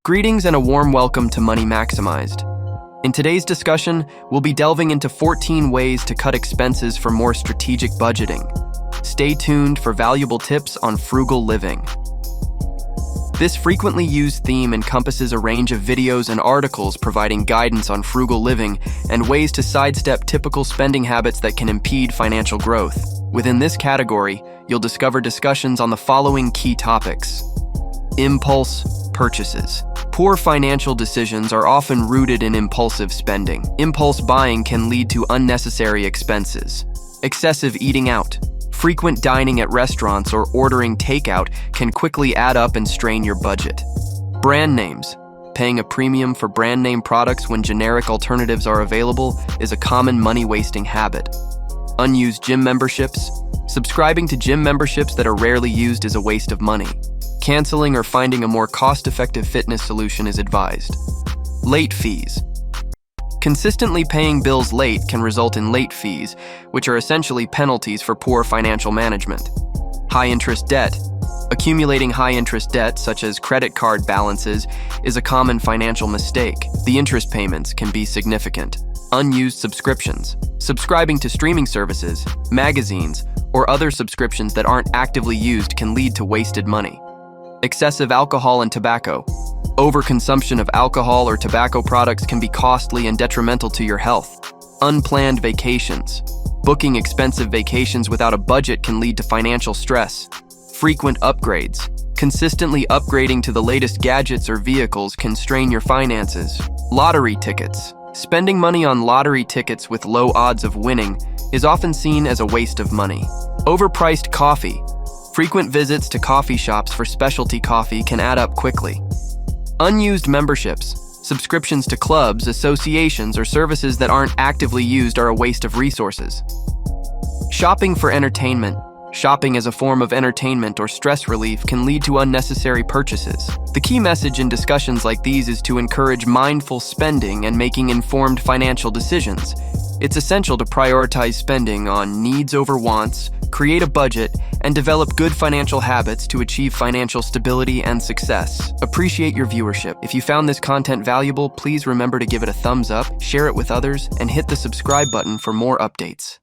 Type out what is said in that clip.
Greetings and a warm welcome to Money Maximized. In today's discussion, we'll be delving into 14 ways to cut expenses for more strategic budgeting. Stay tuned for valuable tips on frugal living. This frequently used theme encompasses a range of videos and articles providing guidance on frugal living and ways to sidestep typical spending habits that can impede financial growth. Within this category, you'll discover discussions on the following key topics: impulse purchases. Poor financial decisions are often rooted in impulsive spending. Impulse buying can lead to unnecessary expenses. Excessive eating out. Frequent dining at restaurants or ordering takeout can quickly add up and strain your budget. Brand names. Paying a premium for brand name products when generic alternatives are available is a common money-wasting habit. Unused gym memberships. Subscribing to gym memberships that are rarely used is a waste of money. Canceling or finding a more cost-effective fitness solution is advised. Late fees. Consistently paying bills late can result in late fees, which are essentially penalties for poor financial management. High-interest debt. Accumulating high-interest debt, such as credit card balances, is a common financial mistake. The interest payments can be significant. Unused subscriptions. Subscribing to streaming services, magazines, or other subscriptions that aren't actively used can lead to wasted money. Excessive alcohol and tobacco. Overconsumption of alcohol or tobacco products can be costly and detrimental to your health. Unplanned vacations. Booking expensive vacations without a budget can lead to financial stress. Frequent upgrades. Consistently upgrading to the latest gadgets or vehicles can strain your finances. Lottery tickets. Spending money on lottery tickets with low odds of winning is often seen as a waste of money. Overpriced coffee. Frequent visits to coffee shops for specialty coffee can add up quickly. Unused memberships. Subscriptions to clubs, associations, or services that aren't actively used are a waste of resources. Shopping for entertainment. Shopping as a form of entertainment or stress relief can lead to unnecessary purchases. The key message in discussions like these is to encourage mindful spending and making informed financial decisions. It's essential to prioritize spending on needs over wants, create a budget, and develop good financial habits to achieve financial stability and success. Appreciate your viewership. If you found this content valuable, please remember to give it a thumbs up, share it with others, and hit the subscribe button for more updates.